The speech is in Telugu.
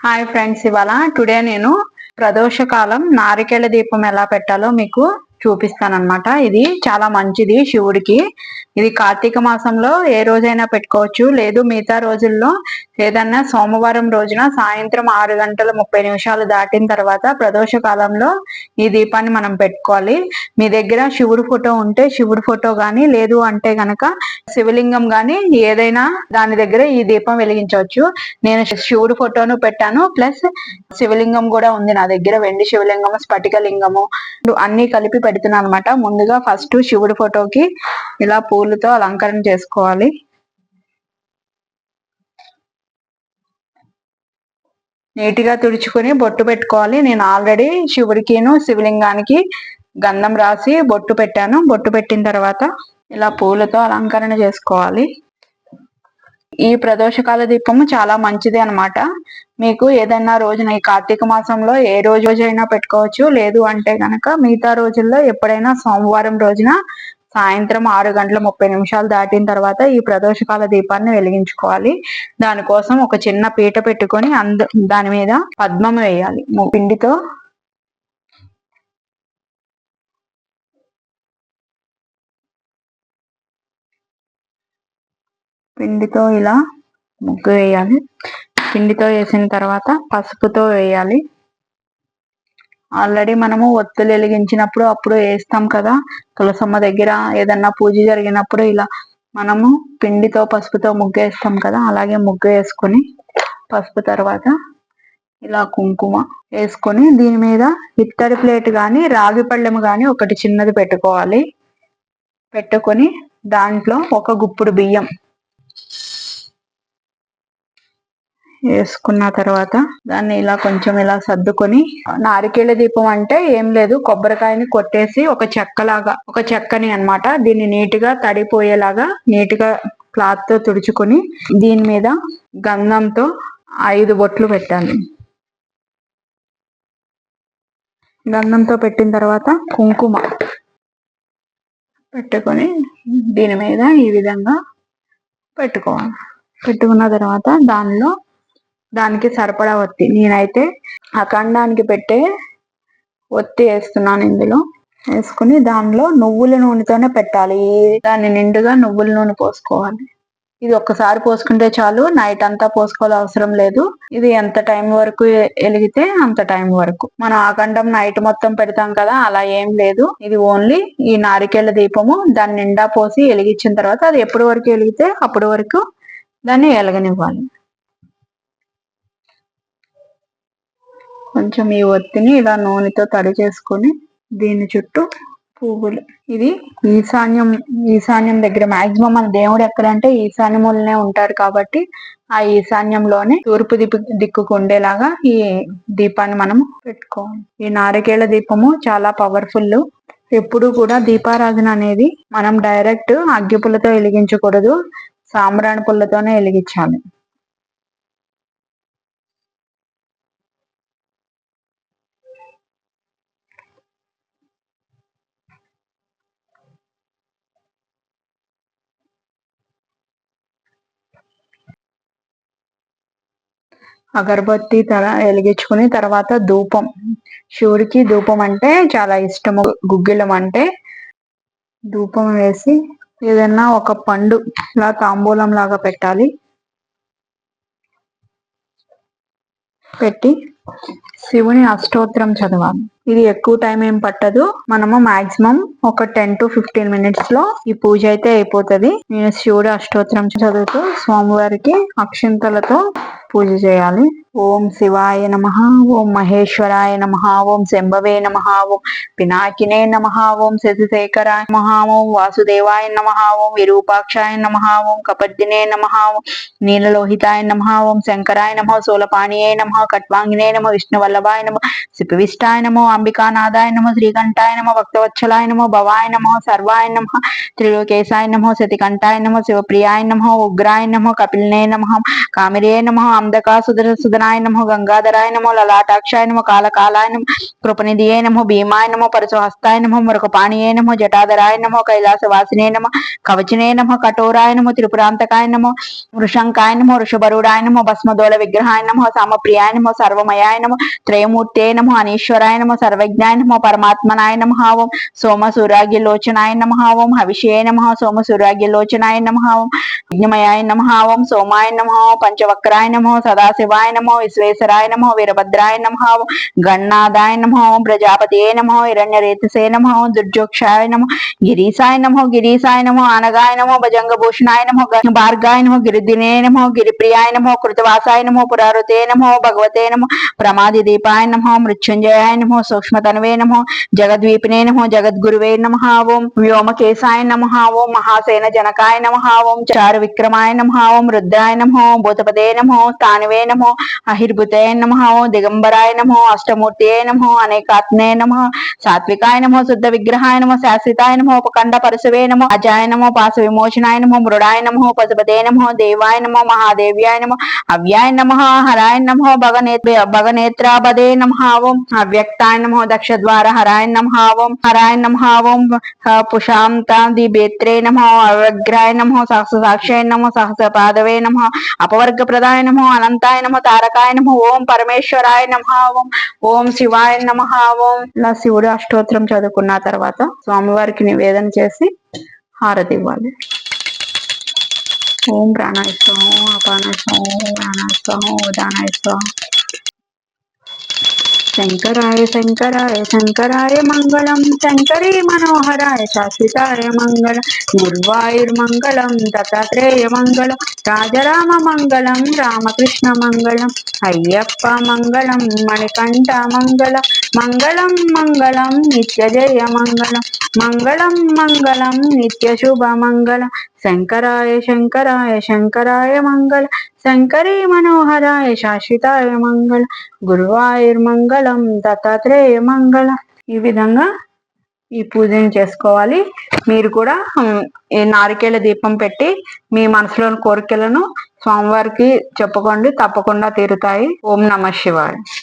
హాయ్ ఫ్రెండ్స్, ఇవాళ నేను ప్రదోషకాలం నారికేళ దీపం ఎలా పెట్టాలో మీకు చూపిస్తానన్నమాట. ఇది చాలా మంచిది శివుడికి. ఇది కార్తీక మాసంలో ఏ రోజైనా పెట్టుకోవచ్చు, లేదు మిగతా రోజుల్లో ఏదన్నా సోమవారం రోజున సాయంత్రం 6:30 దాటిన తర్వాత ప్రదోష కాలంలో ఈ దీపాన్ని మనం పెట్టుకోవాలి. మీ దగ్గర శివుడి ఫోటో ఉంటే శివుడి ఫోటో గాని, లేదు అంటే గనక శివలింగం గాని ఏదైనా దాని దగ్గర ఈ దీపం వెలిగించవచ్చు. నేను శివుడి ఫోటోను పెట్టాను, ప్లస్ శివలింగం కూడా ఉంది నా దగ్గర. వెండి శివలింగము, స్ఫటిక లింగము అన్ని కలిపి పెడుతున్నాను అనమాట. ముందుగా ఫస్ట్ శివుడి ఫోటోకి ఇలా పూలతో అలంకరణ చేసుకోవాలి. నీట్గా తుడుచుకుని బొట్టు పెట్టుకోవాలి. నేను ఆల్రెడీ శివుడికిను శివలింగానికి గంధం రాసి బొట్టు పెట్టాను. బొట్టు పెట్టిన తర్వాత ఇలా పూలతో అలంకరణ చేసుకోవాలి. ఈ ప్రదోషకాల దీపము చాలా మంచిది అన్నమాట. మీకు ఏదైనా రోజున ఈ కార్తీక మాసంలో ఏ రోజైనా పెట్టుకోవచ్చు, లేదు అంటే గనక మిగతా రోజుల్లో ఎప్పుడైనా సోమవారం రోజున సాయంత్రం 6:30 దాటిన తర్వాత ఈ ప్రదోషకాల దీపాన్ని వెలిగించుకోవాలి. దానికోసం ఒక చిన్న పీట పెట్టుకొని దాని మీద పద్మం వేయాలి. పిండితో ఇలా ముగ్గు వేయాలి. పిండితో వేసిన తర్వాత పసుపుతో వేయాలి. ఆల్రెడీ మనము ఒత్తులు వెలిగించినప్పుడు అప్పుడు వేస్తాం కదా, తులసమ్మ దగ్గర ఏదన్నా పూజ జరిగినప్పుడు ఇలా మనము పిండితో పసుపుతో ముగ్గు వేస్తాం కదా, అలాగే ముగ్గు వేసుకొని పసుపు తర్వాత ఇలా కుంకుమ వేసుకొని దీని మీద ఇత్తడి ప్లేట్ కానీ రాగి పళ్ళెము కానీ ఒకటి చిన్నది పెట్టుకోవాలి. పెట్టుకొని దాంట్లో ఒక గుప్పుడు బియ్యం వేసుకున్న తర్వాత దాన్ని ఇలా కొంచెం ఇలా సర్దుకొని, నారికేళ దీపం అంటే ఏం లేదు, కొబ్బరికాయని కొట్టేసి ఒక చెక్కని అన్నమాట, దీన్ని నీట్గా తడిపోయేలాగా నీట్గా క్లాత్ తో తుడుచుకొని దీని మీద గంధంతో 5 బొట్లు పెట్టాలి. గంధంతో పెట్టిన తర్వాత కుంకుమ పెట్టుకొని దీని మీద ఈ విధంగా పెట్టుకోవాలి. పెట్టుకున్న తర్వాత దానికి సరిపడా ఒత్తి, నేనైతే అఖండానికి పెట్టే ఒత్తి వేస్తున్నాను. ఇందులో వేసుకుని దానిలో నువ్వుల నూనెతోనే పెట్టాలి. దాన్ని నిండుగా నువ్వుల నూనె పోసుకోవాలి. ఇది ఒక్కసారి పోసుకుంటే చాలు, నైట్ అంతా పోసుకోవాలి అవసరం లేదు. ఇది ఎంత టైం వరకు వెలిగితే అంత టైం వరకు. మనం అఖండం నైట్ మొత్తం పెడతాం కదా, అలా ఏం లేదు. ఇది ఓన్లీ ఈ నారికేళ దీపము దాన్ని నిండా పోసి వెలిగించిన తర్వాత అది ఎప్పటి వరకు వెలిగితే అప్పటి వరకు దాన్ని వెలగనివ్వాలి. కొంచెం ఈ ఒత్తిని ఇలా నూనెతో తడి చేసుకొని దీని చుట్టూ పువ్వులు, ఇది ఈశాన్యం దగ్గర మాక్సిమం మన దేవుడు ఎక్కడంటే ఈశాన్యములనే ఉంటారు కాబట్టి ఆ ఈశాన్యంలోనే తూర్పు దిక్కుకు ఉండేలాగా ఈ దీపాన్ని మనము పెట్టుకోవాలి. ఈ నారికేళ దీపము చాలా పవర్ఫుల్. ఎప్పుడు కూడా దీపారాధన అనేది మనం డైరెక్ట్ అగ్గి పుల్లతో వెలిగించకూడదు, సాంబ్రాణి పుల్లతోనే వెలిగించాలి. అగరబత్తి వెలిగించుకుని తర్వాత ధూపం, శివుడికి ధూపం అంటే చాలా ఇష్టము. గుగ్గిలం అంటే ధూపం వేసి ఏదైనా ఒక పండు ఇలా తాంబూలం లాగా పెట్టాలి. పెట్టి శివుని అష్టోత్తరం చదవాలి. ఇది ఎక్కువ టైం ఏం పట్టదు, మనము మాక్సిమం ఒక 10 to 15 minutes లో ఈ పూజ అయితే అయిపోతుంది. నేను శివుడి అష్టోత్తరం చదువుతూ స్వామివారికి అక్షింతలతో పూజ చేయాలి. ఓం శివాయ నమః, ఓం మహేశ్వరాయ నమః, ఓం శంభవే నమః, ఓం పినాకినే నమః, ఓం శశిశేఖరాయ నమః, ఓం వాసుదేవాయ నమః, ఓం విరూపాక్షాయ నమః, ఓం కపర్దినే నమః, ఓం నీలలోహితాయ నమః, ఓం శంకరాయ నమః, శూలపాణియే నమః, కట్వాంగినే నమః, విష్ణువల్లభాయ నమః, సిపివిష్టాయ నమః, అంబికానాథాయ నమః, శ్రీకంఠాయ నమః, భక్తవత్సలాయ నమః, భవాయ నమః, సర్వాయ నమః, త్రిలోకేశాయ నమః, సతికంఠాయ నమః, శివప్రియాయ నమః, ఉగ్రాయ నమః, కపిల్నే నమః, కామిరే నమః, అంధకా సుధనాయ నమో గంగాధరాయ నమో లలాటాక్షాయ నమో కాళకాలాయ నమో కృపనిధియే నమో భీమాయ నమో పరశుహస్తాయ నమో మృగపాణియే నమో జటాధరాయ నమో కైలాసవాసినే నమో కవచినే నమో కఠోరాయ నమో త్రిపురాంతకాయ నమో వృషంకాయ నమో వృషభరుడాయ నమో భస్మదోళ విగ్రహాయ నమో సామప్రియాయ నమో సర్వమయాయ నమో త్రయమూర్తే నమో అనీశ్వరాయ నమో సర్వజ్ఞాయ నమో పరమాత్మనాయ నమః ఓం సోమ సూర్యాగ్యలోచనాయ నమః ఓం హవిషే నమః సోమ సూర్యాగ్యలోచనాయ నమః ఓం విఘ్నమయాయ నమః ఓం సోమాయ నమః పంచవక్రాయ నమః సదాశివాయ నమః విశ్వేశ్వరాయ నమః వీరభద్రాయ నమః ఓం గణనాదాయ నమః ఓం ప్రజాపతియే నమః హిరణ్యరేతసే నమః ఓం దుర్జోక్షాయ నమః గిరీశాయ నమః ఆనగాయ నమః భజంగభూషణాయ నమః భార్గాయ నమః గిరిదినే నమః గిరిప్రియాయ నమః కృతవాసాయ నమః పురారుతే నమః భగవతే నమః ప్రమాది దీపాయ నమః మృత్యుంజయాయ నమః సూక్ష్మతనవే నమః జగద్వీపినే నమః జగద్గురువే నమః ఓం వ్యోమకేశాయ నమః ఓం మహాసేన జనకాయ నమః ఓం చారు విక్రమాయ నమః ఓం రుద్రాయ నమః భూతపదే నమః స్థానవే నమః అహిర్భుతే నమః ఓం దిగంబరాయ నమః అష్టమూర్తియే నమః అనేకాత్మే నమః సాత్వికాయ నమః శుద్ధ విగ్రహాయ నమః శాశ్వతాయ నమః ఉపకండ పరశువే నమః అజాయ నమః పాశ విమోచనాయ నమః మృడాయ నమః పశుపతే నమః దేవాయ నమః మహాదేవ్యాయ నమః అవ్యాయ నమః హరాయ నమః భగనేత్రాబదే నమః ఓం అవ్యక్తాయ నమః దక్షద్వార హరాయ నమః ఓం హరాయ నమః ఓం పుషాంతాది బేత్రే నమః అవ్యగ్రాయ నమః సహస్రసాక్షాయ నమః సహస్రపాదవే నమః అపవర్గ ప్రదాయ నమః అనంతాయ నమః తారకాయ నమః ఓం పరమేశ్వరాయ నమః ఓం ఓం శివాయ నమః ఓం. ఇలా శివుడు అష్టోత్తరం చదువుకున్న తర్వాత స్వామివారికి నివేదన చేసి హారతి ఇవ్వాలి. ఓం ప్రాణాయ స్వాహ, అపానాయ స్వాహ, ప్రాణాయ స్వాహ, ఉదానాయ స్వాహ. శంకరాయ శంకరాయ శంకరాయ మంగళం, శంకరీ మనోహరాయ శాశ్వతాయ మంగళం, గురువాయూర్మంగళం, దత్తాత్రేయ మంగళం, రాజరామ మంగళం, రామకృష్ణ మంగళం, అయ్యప్ప మంగళం, మణికంఠ మంగళం, మంగళం మంగళం నిత్య జయ మంగళం, మంగళం మంగళం నిత్య శుభ మంగళం. శంకరాయ శంకరాయ శంకరాయ మంగళ, శంకరీ మనోహరాయ శాశ్వతాయ మంగళ, గురువాయూర్మంగళం, దత్తాత్రేయ మంగళ. ఈ విధంగా ఈ పూజను చేసుకోవాలి. మీరు కూడా ఈ నారికేళ దీపం పెట్టి మీ మనసులోని కోరికలను స్వామివారికి చెప్పుకోండి, తప్పకుండా తీరుతాయి. ఓం నమః శివాయ.